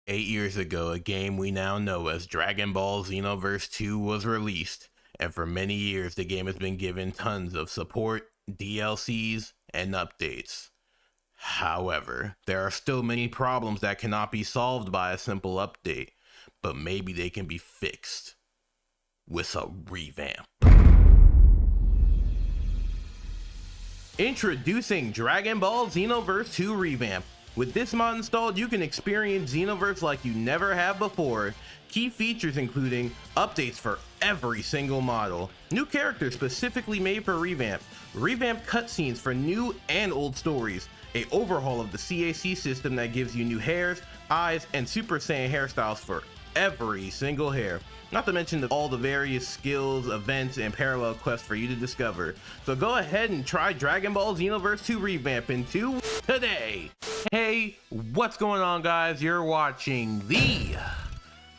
8 years ago, a game we now know as Dragon Ball Xenoverse 2 was released, and for many years the game has been given tons of support, DLCs, and updates. However, there are still many problems that cannot be solved by a simple update, but maybe they can be fixed with a revamp. Introducing Dragon Ball Xenoverse 2 Revamp. With this mod installed, you can experience Xenoverse like you never have before. Key features including updates for every single model, new characters specifically made for Revamp, revamped cutscenes for new and old stories, a overhaul of the CAC system that gives you new hairs, eyes, and Super Saiyan hairstyles for every single hair, not to mention all the various skills, events, and parallel quests for you to discover. So go ahead and try Dragon Ball Xenoverse 2 Revamp in 2 today. Hey, what's going on, guys? You're watching the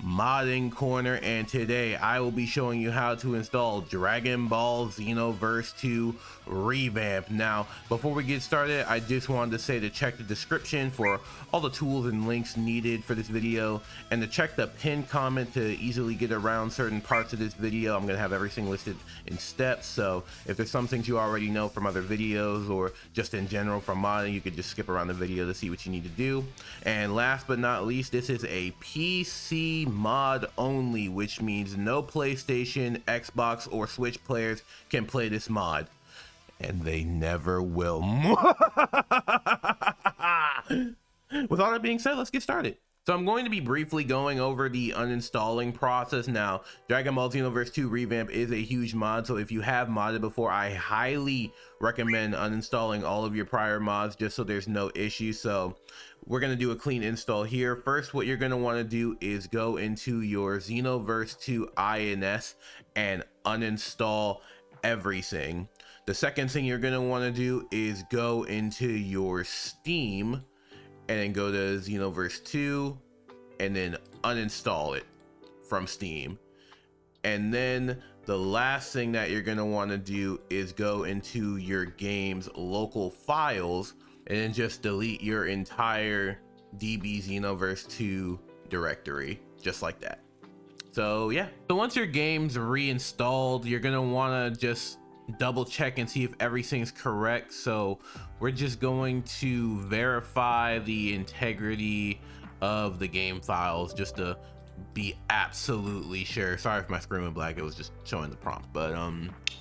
Modding Corner, and today I will be showing you how to install Dragon Ball Xenoverse 2 Revamp. Now, before we get started, I just wanted to say to check the description for all the tools and links needed for this video, and to check the pinned comment to easily get around certain parts of this video. I'm going to have everything listed in steps, so if there's some things you already know from other videos or just in general from modding, you could just skip around the video to see what you need to do. And last but not least, this is a PC mod only, which means no PlayStation, Xbox, or Switch players can play this mod, and they never will. With all that being said, let's get started. So I'm going to be briefly going over the uninstalling process. Now, Dragon Ball Xenoverse 2 Revamp is a huge mod, so if you have modded before, I highly recommend uninstalling all of your prior mods just so there's no issue. So we're going to do a clean install here. First, what you're going to want to do is go into your Xenoverse 2 INS and uninstall everything. The second thing you're going to want to do is go into your Steam and then go to Xenoverse 2 and then uninstall it from Steam. And then the last thing that you're going to want to do is go into your game's local files and then just delete your entire DB Xenoverse 2 directory, just like that. So yeah, so once your game's reinstalled, you're going to want to just double check and see if everything's correct. So we're just going to verify the integrity of the game files just to be absolutely sure. Sorry if my screen went black, it was just showing the prompt, but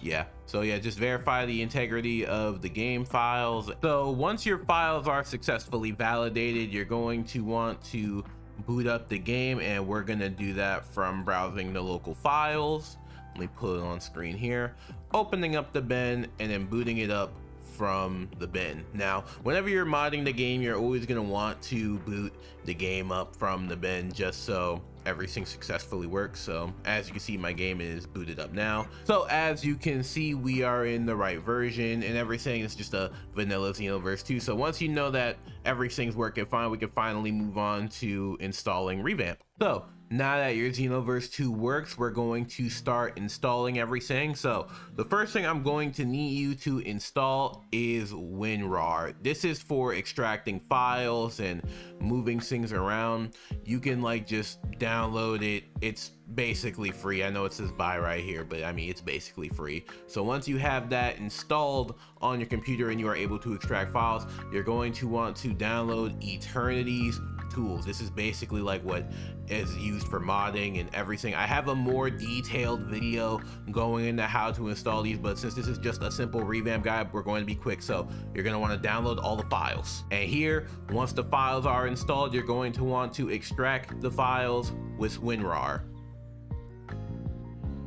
yeah. So yeah, just verify the integrity of the game files. So once your files are successfully validated, you're going to want to boot up the game, and we're gonna do that from browsing the local files. Let me put it on screen here, opening up the bin and then booting it up from the bin. Now, whenever you're modding the game, you're always going to want to boot the game up from the bin just so everything successfully works. So as you can see, my game is booted up now. So as you can see, we are in the right version and everything. It's just a vanilla Xenoverse 2. So once you know that everything's working fine, we can finally move on to installing Revamp. So now that your Xenoverse 2 works, we're going to start installing everything. So the first thing I'm going to need you to install is WinRAR. This is for extracting files and moving things around. You can like just download it. It's basically free. I know it says buy right here, but I mean, it's basically free. So once you have that installed on your computer and you are able to extract files, you're going to want to download Eternity's tools. This is basically like what is used for modding and everything. I have a more detailed video going into how to install these, but since this is just a simple revamp guide, we're going to be quick. So you're going to want to download all the files, and here, once the files are installed, you're going to want to extract the files with WinRAR.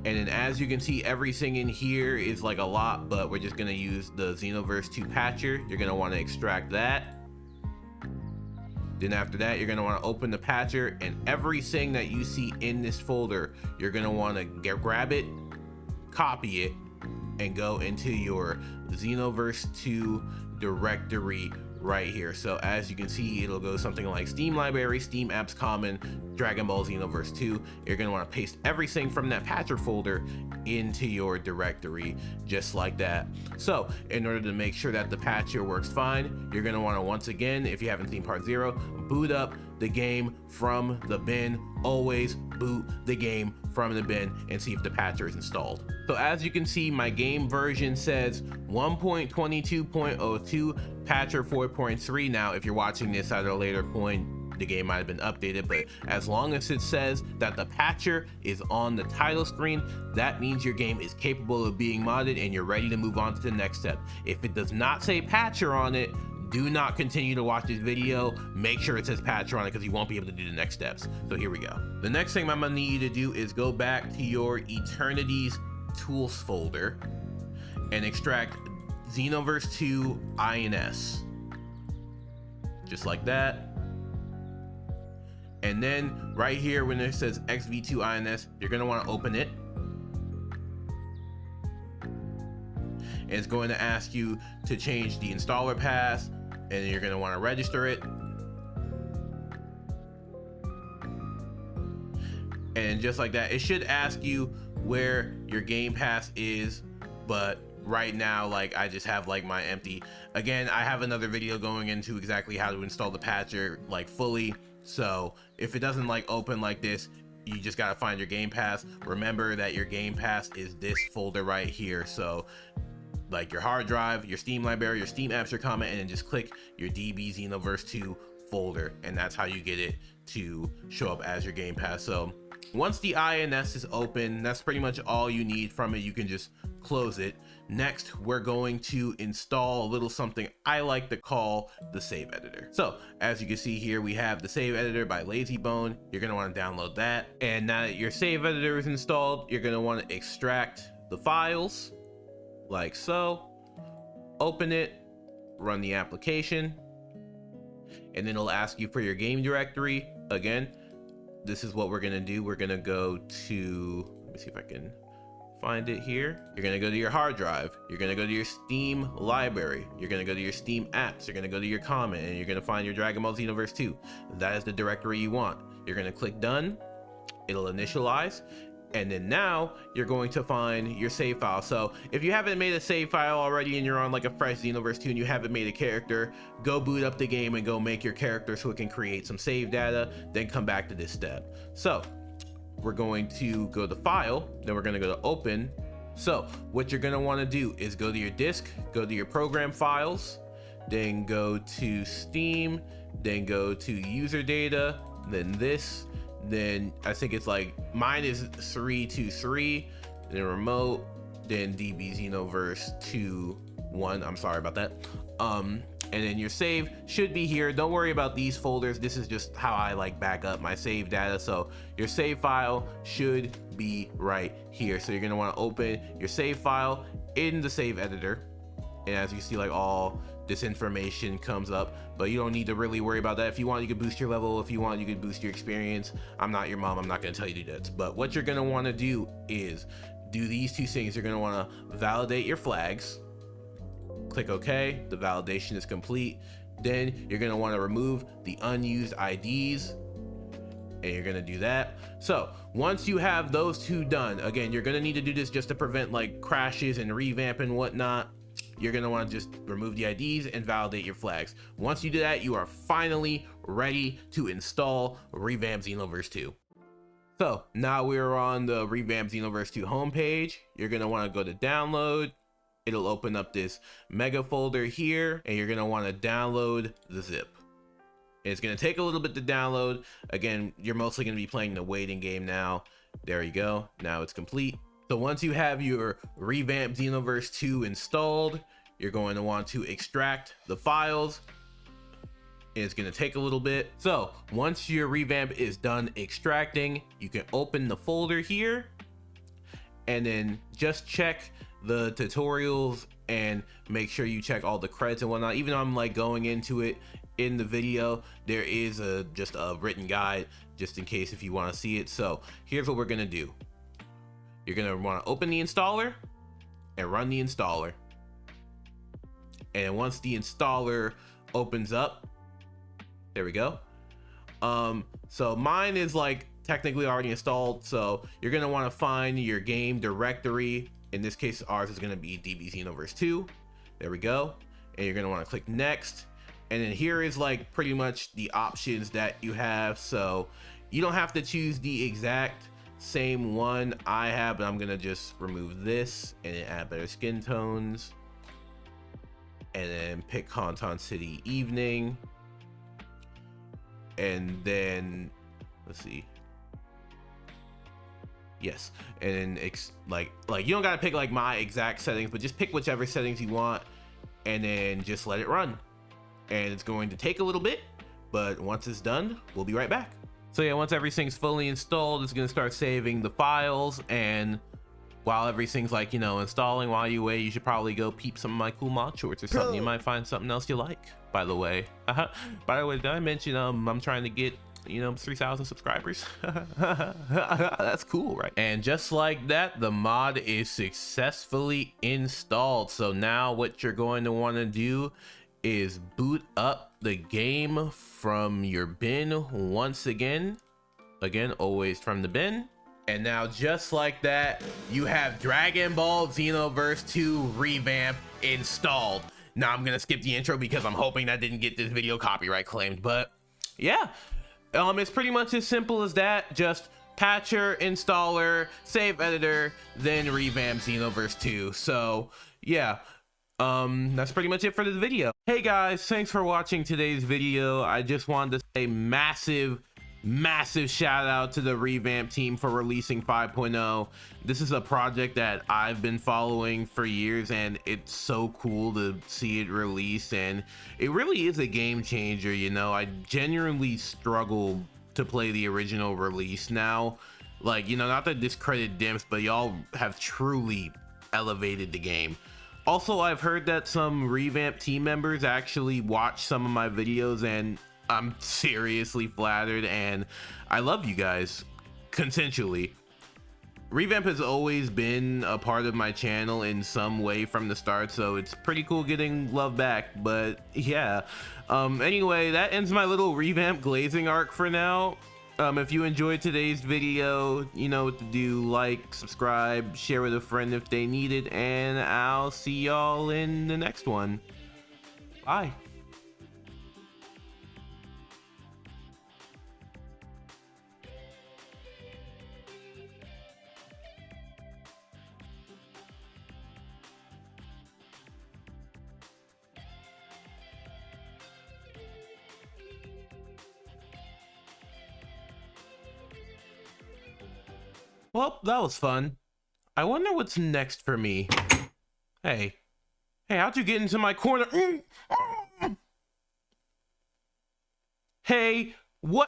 And then as you can see, everything in here is like a lot, but we're just going to use the Xenoverse 2 patcher. You're going to want to extract that. Then after that, you're going to want to open the patcher, and everything that you see in this folder, you're going to want to grab it, copy it, and go into your Xenoverse 2 directory right here. So as you can see, it'll go something like Steam Library, Steam Apps Common, Dragon Ball Xenoverse 2. You're going to want to paste everything from that patcher folder into your directory, just like that. So in order to make sure that the patcher works fine, you're going to want to, once again, if you haven't seen part 0, boot up the game from the bin. Always boot the game from the bin and see if the patcher is installed. So as you can see, my game version says 1.22.02 patcher 4.3. Now if you're watching this at a later point, the game might have been updated, but as long as it says that the patcher is on the title screen, that means your game is capable of being modded and you're ready to move on to the next step. If it does not say patcher on it, do not continue to watch this video. Make sure it says patcher on it, because you won't be able to do the next steps. So here we go. The next thing I'm gonna need you to do is go back to your Eternity's tools folder and extract Xenoverse 2 INS, just like that. And then right here when it says XV2 INS, you're gonna want to open it. And it's going to ask you to change the installer path, and you're going to want to register it. And just like that, it should ask you where your game pass is, but right now, like, I just have like my empty. Again, I have another video going into exactly how to install the patcher like fully. So if it doesn't like open like this, you just got to find your game pass. Remember that your game pass is this folder right here. So like your hard drive, your Steam library, your Steam apps, your comment, and then just click your DB Xenoverse 2 folder, and that's how you get it to show up as your game pass. So once the INS is open, that's pretty much all you need from it. You can just close it. Next, we're going to install a little something I like to call the save editor. So as you can see here, we have the save editor by LazyBone. You're going to want to download that. And now that your save editor is installed, you're going to want to extract the files like so, open it, run the application, and then it'll ask you for your game directory. Again, this is what we're going to do. We're going to go to, let me see if I can find it here. You're going to go to your hard drive. You're going to go to your Steam library. You're going to go to your Steam apps. You're going to go to your comment, and you're going to find your Dragon Ball Xenoverse 2. That is the directory you want. You're going to click done. It'll initialize. And then now you're going to find your save file. So if you haven't made a save file already and you're on like a fresh Xenoverse 2 and you haven't made a character, go boot up the game and go make your character so it can create some save data, then come back to this step. So we're going to go to file, then we're going to go to open. So what you're going to want to do is go to your disk, go to your program files, then go to Steam, then go to user data, then this. Then I think it's like, mine is 323, then remote, then DB Xenoverse 2.1. I'm sorry about that. And then your save should be here. Don't worry about these folders. This is just how I like back up my save data. So your save file should be right here. So you're gonna want to open your save file in the save editor. And as you see, like all this information comes up, but you don't need to really worry about that. If you want, you could boost your level. If you want, you could boost your experience. I'm not your mom. I'm not going to tell you to do that. But what you're going to want to do is do these two things. You're going to want to validate your flags. Click OK. The validation is complete. Then you're going to want to remove the unused IDs. And you're going to do that. So once you have those two done, again, you're going to need to do this just to prevent like crashes and revamp and whatnot. You're going to want to just remove the IDs and validate your flags. Once you do that, you are finally ready to install Revamp Xenoverse 2. So now we're on the Revamp Xenoverse 2 homepage. You're going to want to go to download. It'll open up this mega folder here, and you're going to want to download the zip. It's going to take a little bit to download. Again, you're mostly going to be playing the waiting game now. There you go. Now it's complete. So once you have your Revamp Xenoverse 2 installed, you're going to want to extract the files. It's going to take a little bit. So once your revamp is done extracting, you can open the folder here and then just check the tutorials and make sure you check all the credits and whatnot. Even though I'm like going into it in the video, there is just a written guide just in case if you want to see it. So here's what we're going to do. You're going to want to open the installer and run the installer. And once the installer opens up. There we go. So mine is like technically already installed, so you're gonna want to find your game directory. In this case, ours is gonna be DB Xenoverse 2. There we go. And you're gonna want to click next. And then here is like pretty much the options that you have. So you don't have to choose the exact same one I have, but I'm gonna just remove this and then add better skin tones. And then pick Canton City Evening. And then let's see. Yes, and then like you don't gotta pick like my exact settings, but just pick whichever settings you want and then just let it run. And it's going to take a little bit, but once it's done, we'll be right back. So yeah, once everything's fully installed, it's gonna start saving the files. And while everything's like, you know, installing, while you wait, you should probably go peep some of my cool mod shorts or something. You might find something else you like, by the way. By the way, did I mention I'm trying to get, you know, 3,000 subscribers? That's cool, right? And just like that, the mod is successfully installed. So now what you're going to want to do is boot up the game from your bin once again, always from the bin. And now just like that, you have Dragon Ball Xenoverse 2 Revamp installed. Now I'm gonna skip the intro because I'm hoping that didn't get this video copyright claimed, but yeah, it's pretty much as simple as that. Just patcher, installer, save editor, then revamp Xenoverse 2. So yeah, that's pretty much it for this video. Hey guys, thanks for watching today's video. I just wanted to say massive shout out to the Revamp team for releasing 5.0. This is a project that I've been following for years, and it's so cool to see it release, and it really is a game changer. You know, I genuinely struggle to play the original release now. Like, you know, not to discredit Dimps, but y'all have truly elevated the game. Also, I've heard that some Revamp team members actually watch some of my videos, and I'm seriously flattered, and I love you guys consensually. Revamp has always been a part of my channel in some way from the start, so it's pretty cool getting love back. But yeah, anyway, that ends my little Revamp glazing arc for now. If you enjoyed today's video, you know what to do: like, subscribe, share with a friend if they need it, and I'll see y'all in the next one. Bye. Well, that was fun. I wonder what's next for me. Hey, how'd you get into my corner? Hey,